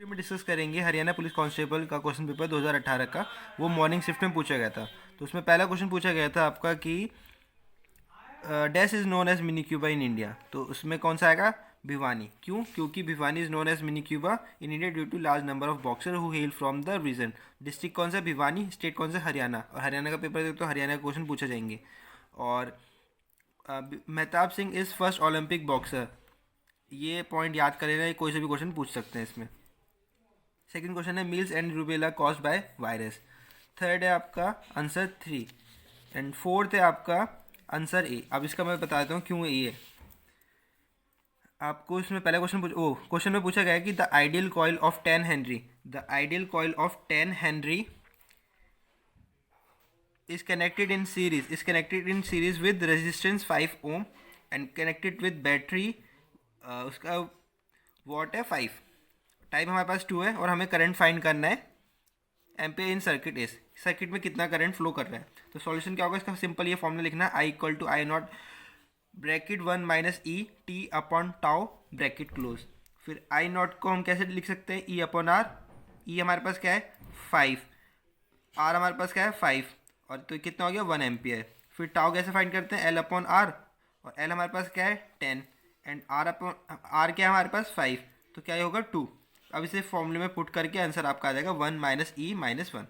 में डिस्कस करेंगे Haryana police constable का क्वेश्चन पेपर 2018 का। वो मॉर्निंग शिफ्ट में पूछा गया था। तो उसमें पहला क्वेश्चन पूछा गया था आपका कि dash is known as mini Cuba in India. तो उसमें कौन सा आएगा? भिवानी। क्यों? क्योंकि Bhiwani is known as mini Cuba in India due to large number of boxer who hail from the region. District कौन सा? भिवानी। स्टेट कौन सा? हरियाणा। और हरियाणा का पेपर देखो तो हरियाणा का क्वेश्चन पूछे जाएंगे। और Mehtab Singh is first Olympic boxer. ये पॉइंट याद कर लेना, ये कोई से भी क्वेश्चन पूछ सकते हैं इसमें। सेकंड क्वेश्चन है meals and rubella caused by virus. Third है आपका आंसर 3 एंड फोर्थ है आपका आंसर ए। अब इसका मैं बता देता हूँ क्यों ए है। आपको इसमें पहला क्वेश्चन में पूछा गया है कि the ideal coil of 10 Henry, the ideal coil of 10 Henry is connected in series with resistance 5 ohm and connected with battery। उसका वॉट है 5, टाइम हमारे पास 2 है और हमें करंट फाइंड करना है एम्पेयर इन सर्किट इस सर्किट में कितना करंट फ्लो कर रहा है। तो सॉल्यूशन क्या होगा इसका? सिंपल ये फॉर्मूला लिखना है, I equal to I naught bracket 1 minus E T upon tau bracket close. फिर आई नॉट को हम कैसे लिख सकते हैं? ई अपॉन आर। ई हमारे पास क्या है? 5। आर हमारे पास क्या है? 5। और तो कितना हो गया? 1 एम्पियर। फिर टाउ कैसे फाइंड करते हैं? L upon R. और एल हमारे पास क्या है? 10 एंड आर अपॉन आर क्या है हमारे पास? 5। तो क्या ये होगा? 2। अब इसे फॉर्मूले में पुट करके आंसर आपका आ जाएगा 1 माइनस ई माइनस 1।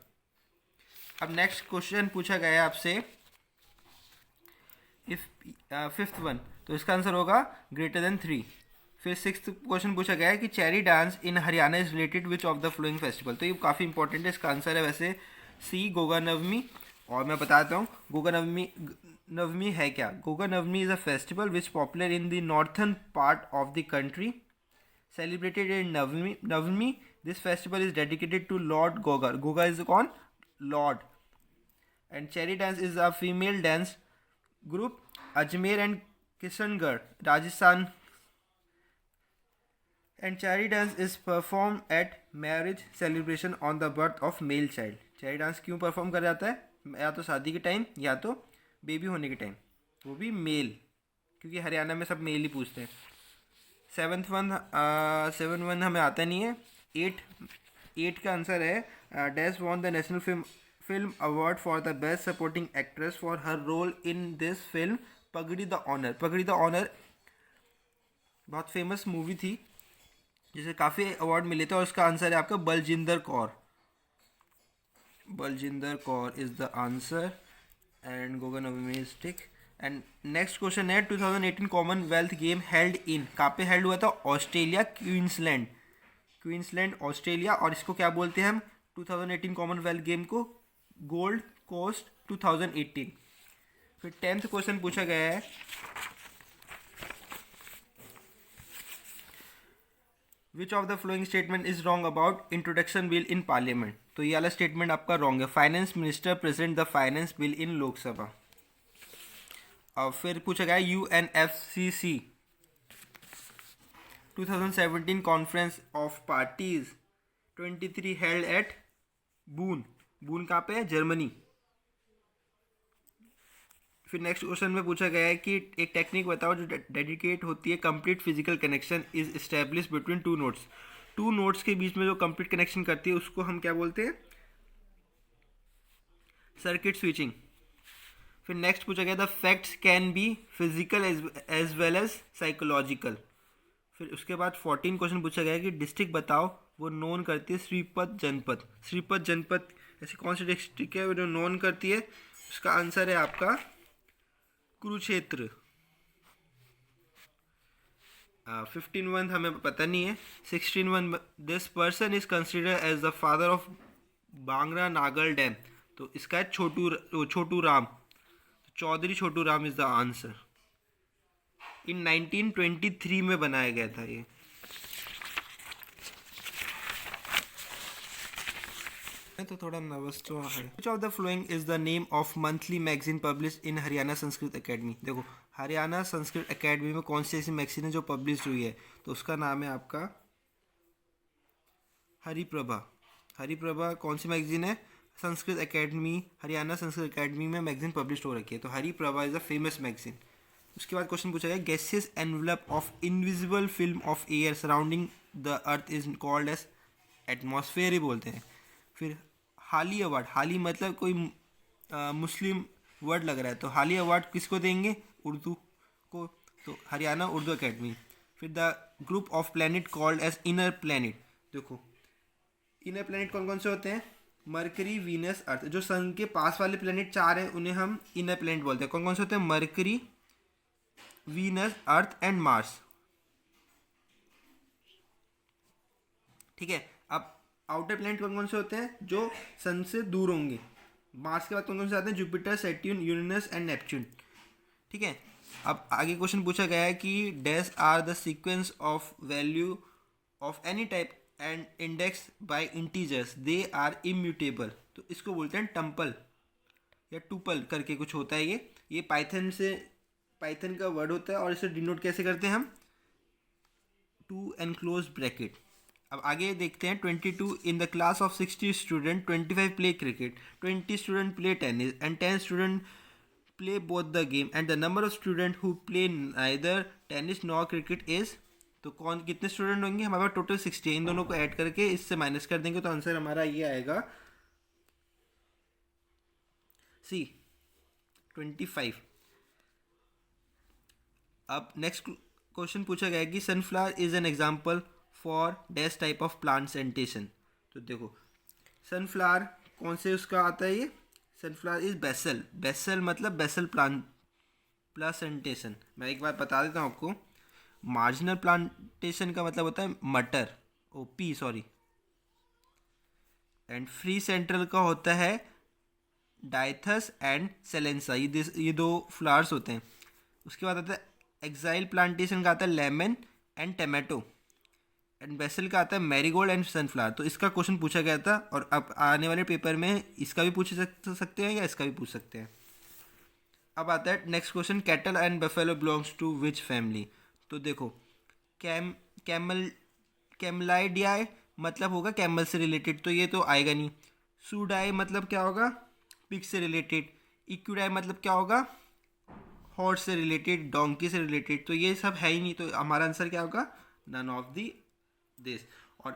अब नेक्स्ट क्वेश्चन पूछा गया है आपसे इफ फिफ्थ वन, तो इसका आंसर होगा ग्रेटर देन 3। फिर सिक्स्थ क्वेश्चन पूछा गया है कि cherry dance in Haryana is related which of the flowing festival. तो ये काफ़ी इंपॉर्टेंट है। इसका आंसर है वैसे सी, गोगा नवमी। और मैं बताता हूँ गोगा नवमी नवमी है क्या। Goga Navami is a festival which popular in the northern part of the country celebrated in Navami. This festival is dedicated to Lord Goga. Goga is on Lord. And Cherry Dance is a female dance group. Ajmer and Kishangarh, Rajasthan. And Cherry Dance is performed at marriage celebration on the birth of male child. Cherry Dance क्यों perform कर जाता है? या तो शादी के time या तो बेबी होने के टाइम, वो भी मेल, क्योंकि हरियाणा में सब मेल ही पूछते हैं। सेवन वन हमें आता नहीं है। एट का आंसर है dash won the national film award for the best supporting actress for her role in this film Pagdi the honour. Pagdi the honour बहुत फेमस मूवी थी जिसे काफ़ी अवार्ड मिले थे और उसका आंसर है आपका Baljinder Kaur. Baljinder Kaur is the answer and Goga Navami is tick. And next question है 2018 कॉमनवेल्थ गेम हेल्ड इन, कहाँ पे हेल्ड हुआ था? Australia, Queensland. Queensland Australia. और इसको क्या बोलते हैं हम 2018 कॉमनवेल्थ गेम को? Gold Coast 2018। फिर 10th क्वेश्चन पूछा गया है which of the following statement is wrong about introduction bill in parliament. तो ये वाला स्टेटमेंट आपका रॉन्ग है। Finance minister present the finance bill in Lok Sabha. और फिर पूछा गया UNFCC 2017 conference of parties 23 held at Bonn. Bonn कहाँ पे है? जर्मनी। फिर नेक्स्ट क्वेश्चन में पूछा गया है कि एक टेक्निक बताओ जो डेडिकेट होती है complete physical connection is establish between two nodes. Two nodes के बीच में जो कंप्लीट कनेक्शन करती है उसको हम क्या बोलते हैं? Circuit switching. फिर नेक्स्ट पूछा गया the facts can be physical as well as psychological. फिर उसके बाद 14 क्वेश्चन पूछा गया कि डिस्ट्रिक्ट बताओ वो नोन करती है श्रीपत जनपद। श्रीपत जनपद ऐसी कौन सी डिस्ट्रिक्ट है वो जो नोन करती है? उसका आंसर है आपका कुरुक्षेत्र। 15 हमें पता नहीं है। 16 this person is consider as the father of Bhakra Nangal dam. तो इसका है Chhotu Ram. Chaudhary Chhotu Ram is the answer. In 1923 में बनाया गया था ये। तो थोड़ा नर्वस तो है। Which of the following is the name of monthly magazine publish in Haryana Sanskrit academy. देखो हरियाणा संस्कृत एकेडमी में कौन सी ऐसी मैगजीन है जो पब्लिश हुई है? तो उसका नाम है आपका हरिप्रभा। हरिप्रभा कौन सी मैगजीन है? संस्कृत एकेडमी, हरियाणा संस्कृत एकेडमी में मैगजीन पब्लिश हो रखी है। तो Hariprabha is a famous magazine. उसके बाद क्वेश्चन पूछा गया gaseous envelope of invisible film of air surrounding the earth is called as. Atmosphere ही बोलते हैं। फिर हाली अवार्ड, हाली मतलब कोई मुस्लिम वर्ड लग रहा है, तो हाली अवार्ड किसको देंगे? उर्दू को, तो हरियाणा उर्दू एकेडमी। फिर the group of planet called as inner planet, देखो इनर प्लैनेट कौन कौन से होते हैं? Mercury, Venus, Earth. जो सन के पास वाले प्लैनेट 4 हैं उन्हें हम इनर प्लैनेट बोलते हैं। कौन कौन से होते हैं? Mercury, Venus, earth and Mars. ठीक है। अब आउटर प्लैनेट कौन कौन से होते हैं? जो सन से दूर होंगे। मार्स के बाद कौन कौन से आते हैं? Jupiter, Saturn, Uranus and Neptune. ठीक है। अब आगे क्वेश्चन पूछा गया है कि dash are the sequence of value of any type and index by integers, they are immutable. तो इसको बोलते हैं टम्पल या टूपल करके कुछ होता है। ये पाइथन से, पाइथन का वर्ड होता है और इसे डिनोट कैसे करते हैं हम? To enclose bracket. अब आगे देखते हैं 22 in the class of 60 student 25 play cricket, 20 student play tennis and 10 student play both the game and the number of student who play neither tennis nor cricket is. तो कौन कितने student होंगे? हमारे पास total 60 है। इन दोनों को ऐड करके इससे माइनस कर देंगे तो आंसर हमारा ये आएगा सी 25। अब नेक्स्ट क्वेश्चन पूछा गया है कि sunflower is an example for dash type of plantation. तो देखो सनफ्लावर कौन से उसका आता है? ये सनफ्लावर इज बेसल, बेसल मतलब बेसल प्लांटेशन। मैं एक बार बता देता हूँ आपको। मार्जिनल प्लांटेशन का मतलब होता है मटर, O P sorry, and free central का होता है डाइथस एंड सेलेंसा। ये दो फ्लावर्स होते हैं। उसके बाद आता है एक्साइल प्लांटेशन का आता है lemon and tomato, and basil का आता है मैरीगोल्ड एंड सनफ्लावर। तो इसका क्वेश्चन पूछा गया था और अब आने वाले पेपर में इसका भी पूछ सकते हैं या इसका भी पूछ सकते हैं। अब आता है next question, cattle and buffalo belongs to which family. तो देखो कैमल कैमलाइडियाई मतलब होगा कैमल से रिलेटेड, तो ये तो आएगा नहीं। सूडाई मतलब क्या होगा? पिग से रिलेटेड। इक्विडाई मतलब क्या होगा? हॉर्स से रिलेटेड, डोंकी से रिलेटेड। तो ये सब है ही नहीं, तो हमारा आंसर क्या होगा? None of the this. और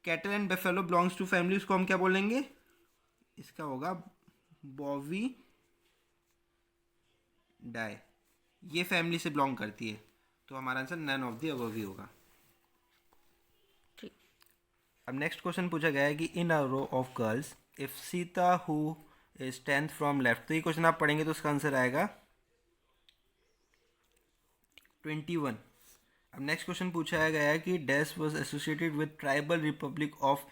cattle and buffalo belongs to family, उसको हम क्या बोलेंगे? इसका होगा बॉवी डाई, ये फैमिली से बिलोंग करती है। तो हमारा answer none of the above ही होगा। अब नेक्स्ट क्वेश्चन पूछा गया है कि in a row of girls if Sita who is 10th from left. तो ये क्वेश्चन आप पढ़ेंगे तो उसका आंसर आएगा 21। अब नेक्स्ट क्वेश्चन पूछा गया है कि dash was associated with tribal republic of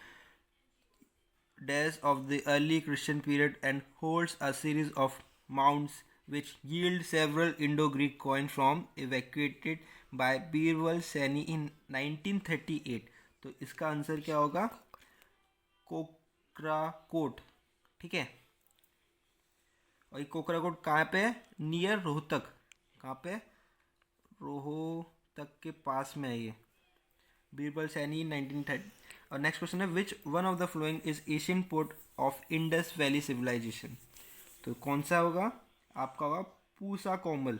dash of the early Christian period and holds a series of mounts which yield several Indo-Greek coins from evacuated by Birbal Saini in 1938। तो इसका answer क्या होगा? कोकराकोट। ठीक है। और ये कोकराकोट कहाँ पे है? नियर रोहतक। कहाँ पे? रोहतक के पास में है ये। बीरबल सैनी 1930। और नेक्स्ट क्वेश्चन है which one of the following is Asian port of Indus valley civilization. तो कौन सा होगा आपका? होगा पूसा कोमल,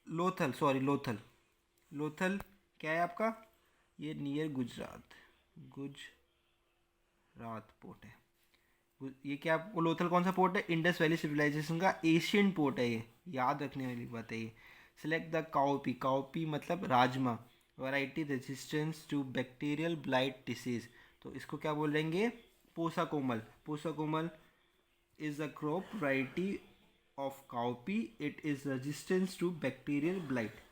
लोथल सॉरी लोथल। लोथल क्या है आपका? ये नियर गुजरात, गुजरात पोर्ट है। ये क्या आपको लोथल कौन सा पोर्ट है? इंडस वैली सिविलाइजेशन का एशियन पोर्ट है ये, याद रखने वाली बात है ये। सिलेक्ट द काउपी, काउपी मतलब राजमा, variety resistance to bacterial blight disease. तो इसको क्या बोलेंगे? Pusa Komal. Pusa Komal is a crop variety of cowpea. It is resistant to bacterial blight.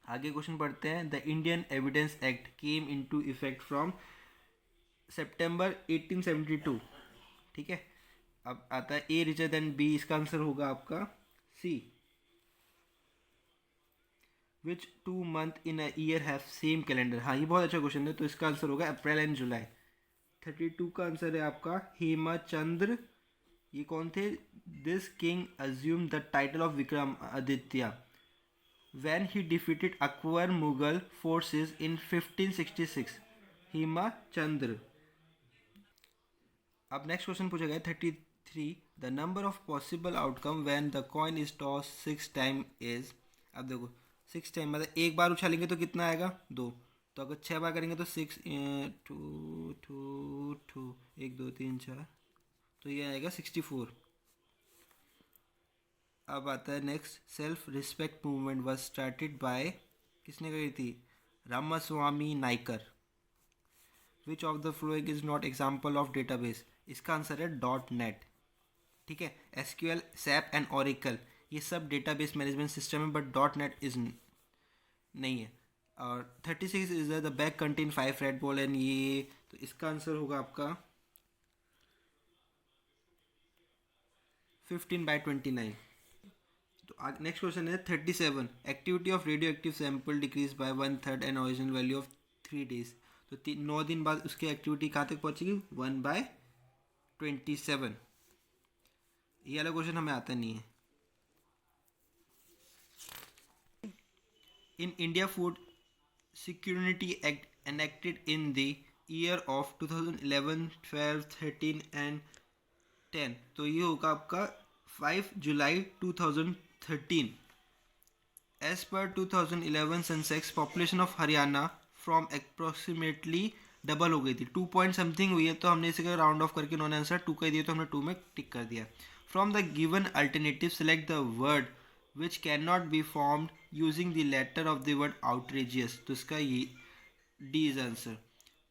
आगे क्वेश्चन पढ़ते हैं। The Indian evidence act came into effect from September 1872। ठीक है। अब आता है ए रिचर देन बी, इसका आंसर होगा आपका सी। विच 2 month in a year have same calendar. हाँ ये बहुत अच्छा क्वेश्चन है, तो इसका आंसर होगा अप्रैल एंड जुलाई। 32 का आंसर है आपका हेमचंद्र। ये कौन थे? This king assume the title of Vikram Aditya when he defeated Akbar Mughal forces in 1566। Hemchandra. अब नेक्स्ट क्वेश्चन पूछा गया 33 the number of possible outcome when the coin is toss 6 time is. अब देखो 6 टाइम मतलब एक बार उछालेंगे तो कितना आएगा 2। तो अगर 6 बार करेंगे तो 6 टू टू टू 1 2 3 4, तो ये आएगा 64। अब आता है next, self respect movement was started by, किसने करी थी, Ramaswamy Naicker. Which of the following is not example of database, इसका आंसर है डॉट नेट। ठीक है, एसक्यूएल, सैप एंड ओरेकल ये सब डेटाबेस मैनेजमेंट सिस्टम है, बट डॉट नेट इज नहीं है। और 36 is the bag contain 5 red ball and ये, तो इसका आंसर होगा आपका 15/29। तो नेक्स्ट क्वेश्चन है 37, activity of radio active sample decrease by 1/3 and original value of 3 days। तो 9 दिन बाद उसकी एक्टिविटी कहाँ तक पहुँचेगी, 1/27। ये वाला क्वेश्चन हमें आता नहीं है। In India, Food Security Act enacted in the year of 2011, 12, 13 and 10। तो ये होगा आपका 5 जुलाई 2013। As per 2011 Sensex, population of Haryana from approximately double हो गई थी, 2 पॉइंट समथिंग हुई है, तो हमने इसे राउंड ऑफ करके उन्होंने आंसर 2 का दिया, तो हमने 2 में टिक कर दिया। From the given alternative select the word which cannot be formed using the letter of the word outrageous। तो इसका ये D is answer।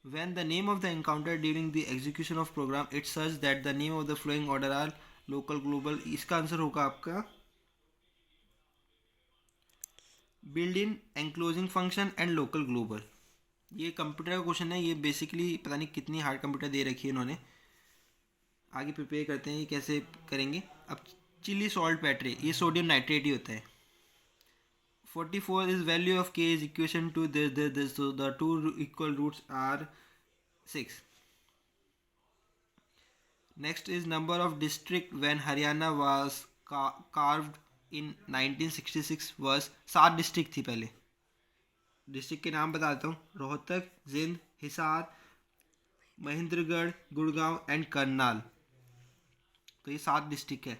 When the name of the encounter during the execution of program it's such that the name of the flowing order are local global, इसका answer होगा आपका build in enclosing function and local global। ये computer का question है, ये basically पता नहीं कितनी हार्ड कंप्यूटर दे रखी है इन्होंने, आगे प्रिपेयर करते हैं ये कैसे करेंगे। अब चिली सॉल्ट बैटरी, ये सोडियम नाइट्रेट ही होता है। 44 इज वैल्यू ऑफ के is equation two this, so the two equal roots are 6। next is number of district when Haryana was carved in 1966 was 7 district थी पहले। डिस्ट्रिक्ट के नाम बताता हूँ, रोहतक, जिंद, हिसार, महेंद्रगढ़, गुड़गांव एंड करनाल। तो ये 7 डिस्ट्रिक्ट है।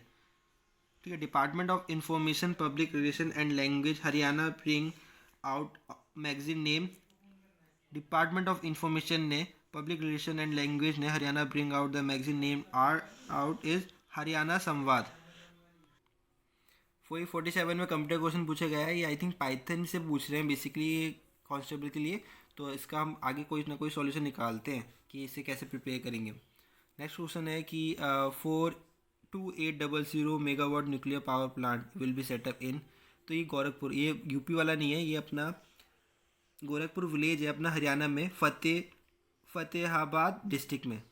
ठीक है, department of information public relation and language Haryana bring out magazine name, department of information ने, पब्लिक रिलेशन एंड लैंग्वेज ने Haryana bring out the magazine name are out is Haryana Samvad. 47 में कंप्यूटर क्वेश्चन पूछा गया है, ये आई थिंक पाइथन से पूछ रहे हैं बेसिकली कांस्टेबल के लिए, तो इसका हम आगे कोई ना कोई सॉल्यूशन निकालते हैं कि इसे कैसे प्रिपेयर करेंगे। नेक्स्ट क्वेश्चन है कि 42800 megawatt nuclear power plant will be set up in, तो ये गोरखपुर, ये यूपी वाला नहीं है, ये अपना गोरखपुर विलेज है अपना हरियाणा में, फतेहाबाद डिस्ट्रिक्ट में।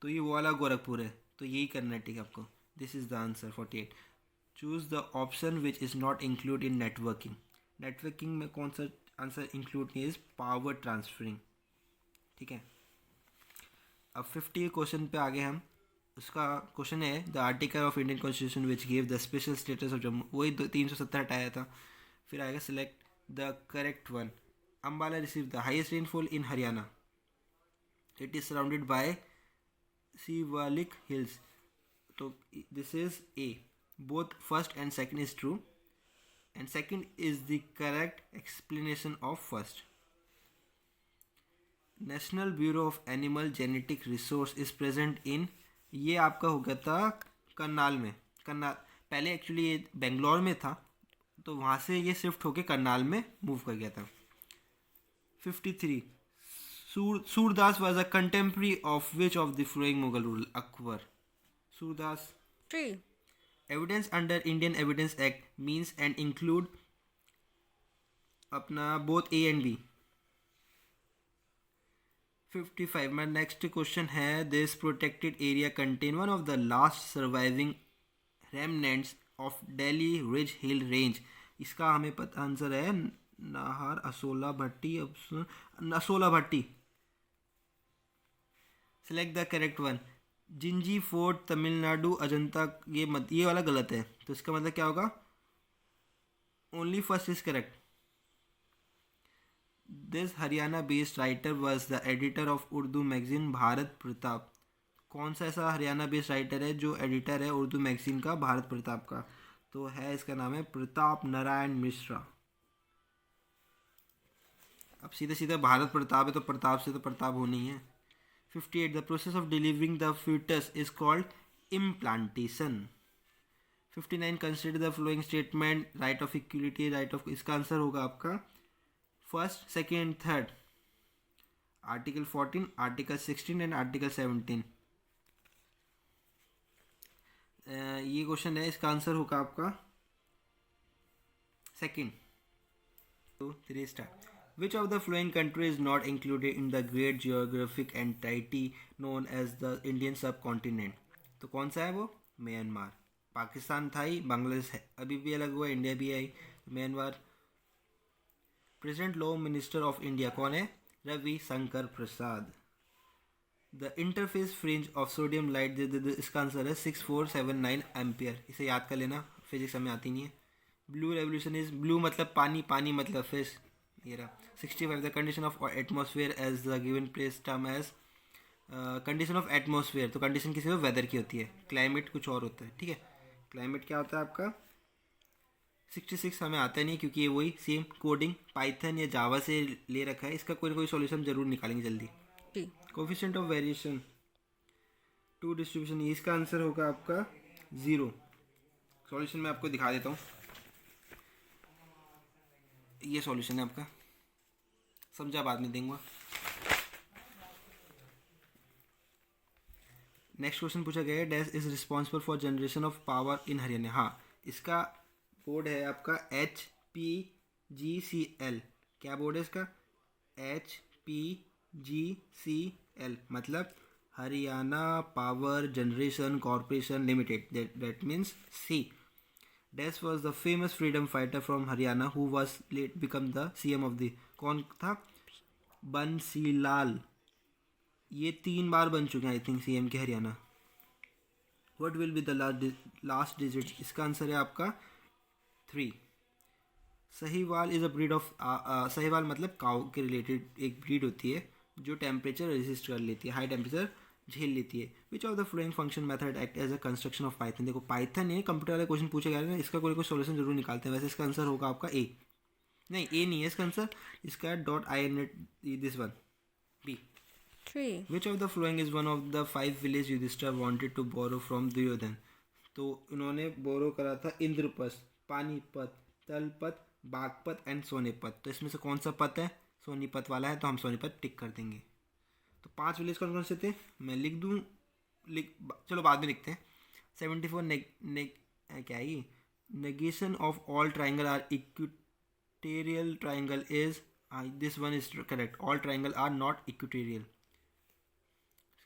तो ये वो वाला गोरखपुर है, तो यही करना है। ठीक है आपको, this is the answer 48। Choose the option which is not include in networking. Networking में कौन सा आंसर इंक्लूड नहीं है, इज पावर ट्रांसफरिंग। ठीक है, अब 50 क्वेश्चन पे आगे हम, उसका क्वेश्चन है the article of Indian constitution which give the special status of Jammu, वही 370 हटाया था। फिर आएगा select the correct one. Ambala receive the highest rainfall in Haryana, it is surrounded by Siwalik hills, तो this is a, both first and second is true and second is the correct explanation of first. National bureau of animal genetic resource is present in, ये आपका हो गया था करनाल में। करनाल पहले actually ये बेंगलोर में था, तो वहाँ से ये शिफ्ट होके करनाल में मूव कर गया था। 53 Surdas was a contemporary of which of the following Mughal ruler, Akbar. Surdas. 3 evidence under Indian evidence act means and include अपना both A and B. 55 my next question है this protected area contain one of the last surviving remnants of Delhi Ridge Hill Range, इसका हमें पता answer है Nahar Asola Bhatti, Asola Bhatti. Select the correct one. Gingee fort Tamil Nadu Ajanta, ये वाला गलत है, तो इसका मतलब क्या होगा, only first is correct. This Haryana based writer was the editor of Urdu magazine Bharat Pratap. कौन सा ऐसा हरियाणा बेस्ड राइटर है जो एडिटर है उर्दू मैगजीन का भारत प्रताप का, तो है इसका नाम है प्रताप नारायण मिश्रा। सीधे सीधे भारत प्रताप है तो प्रताप से तो प्रताप होनी ही है। 58 the process of delivering the fetus is called implantation. 59 consider the following statement, right of equality, right of, इसका आंसर होगा आपका first, second, third, article 14, article 16 and article 17। ये क्वेश्चन है, इसका आंसर होगा आपका second. 2, 3 start. Which of the following country is not included in the great geographic entity known as the Indian subcontinent? तो कौन सा है वो? म्यांमार। पाकिस्तान था ही, बांग्लादेश है अभी भी अलग हुआ, इंडिया भी आई, Myanmar. President law minister of India कौन है? Ravi Shankar Prasad. The interface fringe of sodium light, इसका आंसर है 6479 एम्पियर। इसे याद कर लेना, फिजिक्स हमें आती नहीं है। ब्लू रेवोल्यूशन इज, ब्लू मतलब पानी, पानी मतलब फिश, ये रहा। 65 the condition of atmosphere as the given place term as, condition of atmosphere तो कंडीशन किसी को वेदर की होती है, क्लाइमेट कुछ और होता है, ठीक है। क्लाइमेट क्या होता है आपका? 66 हमें आता नहीं क्योंकि ये वही सेम कोडिंग पाइथन या जावा से ले रखा है, इसका कोई ना कोई सॉल्यूशन जरूर निकालेंगे जल्दी। Coefficient of variation to distribution, इसका आंसर होगा आपका 0। सॉल्यूशन मैं आपको दिखा देता हूँ, ये सॉल्यूशन है आपका, समझा बाद में देंगे। नेक्स्ट क्वेश्चन पूछा गया है, dash is responsible for generation of power in Haryana. हाँ, इसका बोर्ड है आपका HPGCL। क्या बोर्ड है इसका? HPGCL मतलब Haryana power generation corporation limited, that means C. Dash was the famous freedom fighter from Haryana who was late become the CM of the, कौन था? बंसीलाल। ये 3 बार बन चुके हैं आई थिंक CM के Haryana. What will be the last digit, इसका answer है आपका 3। Sahiwal is a breed of, Sahiwal मतलब काउ के रिलेटेड एक ब्रीड होती है जो टेम्परेचर रेजिस्ट कर लेती है, हाई टेम्परेचर झेल लेती है। Which of the following function method act as a construction of Python. देखो पाइथन है, कंप्यूटर वाले क्वेश्चन पूछे गए हैं, इसका कोई सोल्यूशन जरूर निकालते हैं। वैसे इसका आंसर होगा आपका ए, नहीं ए नहीं है इसका आंसर, इसका .INET this one, B. Which of the following is one of the 5 villages Yudhishthira wanted to borrow from Duryodhan? तो इन्होंने बोरो करा था इंद्रपथ, पानीपत, तलपत, बागपत एंड सोनीपत। तो इसमें से कौन सा पत है? सोनीपत वाला है, तो हम सोनीपत टिक कर देंगे। तो 5 विलेज कौन कौन से थे? मैं लिख दूँ, चलो बाद में लिखते हैं। 74 क्या है ये? Negation of all triangle are equilateral triangle is, this one is correct, all triangle are not equilateral.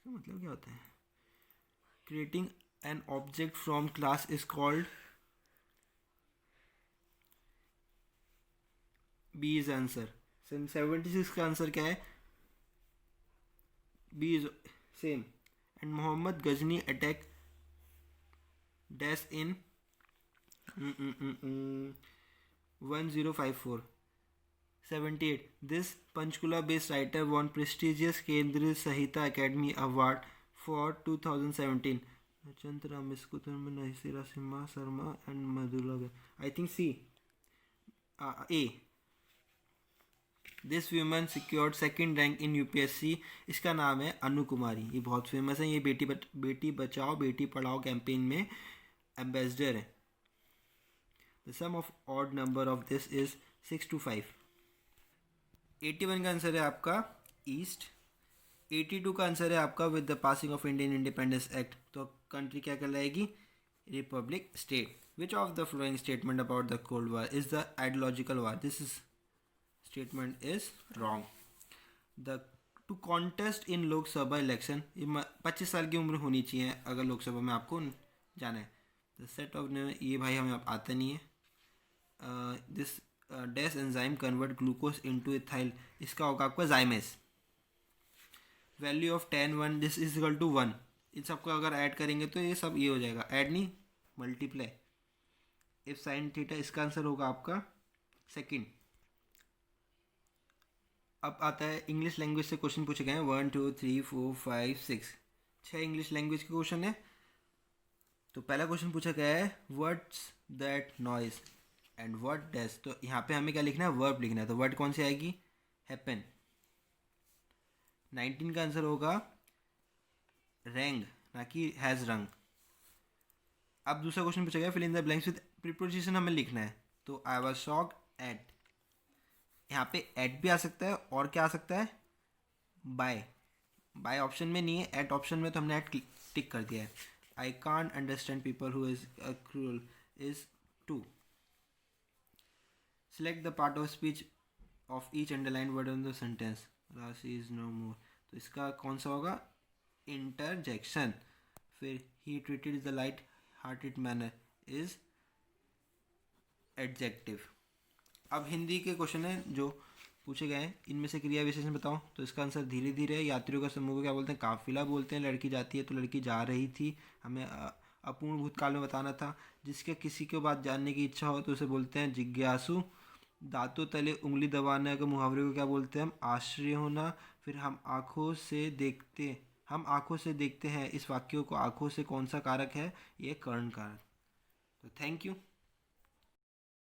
मतलब क्या होता है? Creating an object from class is called, B is answer. 76 का आंसर क्या है? B is same. And Mohammad Ghazni attack dash in 1054। 78 this Panchkula based writer won prestigious Kendriya Sahitya Academy award for 2017। Chandra रामेस्कुतर में नहिसिरा Simha Sharma and मधुला, I think C, A. This women secured second rank in UPSC। इसका नाम है अनु कुमारी, ये बहुत फेमस है, ये बेटी बचाओ बेटी पढ़ाओ कैंपेन में एम्बेसडर है। The sum of odd number of this is 6 to 5। 81 का आंसर है आपका ईस्ट। 82 का आंसर है आपका with the passing of Indian independence act. तो कंट्री क्या कहलाएगी? Republic state. Which of the following statement about the cold war is the ideological war? This is statement is wrong. The two contest in Lok Sabha election, 25 साल की उम्र होनी चाहिए अगर लोकसभा में आपको जाना है। द सेट ऑफ, ये भाई हमें आता नहीं है। This dash enzyme convert glucose into ethyl, इसका होगा आपका zymase. Value of tan 1 this is equal to 1। इन सबको अगर ऐड करेंगे तो ये सब ये हो जाएगा, ऐड नहीं मल्टीप्लाई। इफ साइन थीटा, इसका आंसर होगा आपका सेकंड। अब आता है इंग्लिश लैंग्वेज से क्वेश्चन पूछे गए हैं 1 2 3 4 5 6, 6 इंग्लिश लैंग्वेज के क्वेश्चन है। तो पहला क्वेश्चन पूछा गया है what's that noise and what dash. तो यहाँ पे हमें क्या लिखना है? वर्ब लिखना है। तो वर्ड कौन सी आएगी? हैपन। 19 का आंसर होगा रैंग, ना कि हैज़ रंग। अब दूसरा क्वेश्चन पूछा गया, fill in the blanks with preposition हमें लिखना है। तो आई वाज शॉक्ड एट, यहाँ पे एट भी आ सकता है और क्या आ सकता है, बाय। बाय ऑप्शन में नहीं है, एट ऑप्शन में, तो हमने एट टिक कर दिया है। I can't understand people who is cruel is to. Select the part of speech of each underline word in the sentence, Rashi is no more. तो इसका कौन सा होगा, इंटरजेक्शन। फिर he treated the light hearted manner is adjective. अब हिंदी के question हैं जो पूछे गए हैं, इनमें से क्रिया विशेषण बताओ। तो इसका आंसर धीरे धीरे है। यात्रियों का समूह को क्या बोलते हैं, काफिला बोलते हैं। लड़की जाती है तो लड़की जा रही थी, हमें अपूर्ण भूतकाल में बताना था। जिसके किसी के बात जानने की इच्छा हो तो उसे बोलते हैं जिज्ञासु। दांतों तले उंगली दबाने के मुहावरे को क्या बोलते हैं हम, आश्चर्य होना। फिर हम आँखों से देखते हैं, इस वाक्यों को आँखों से कौन सा कारक है, ये कर्ण कारक। तो थैंक यू।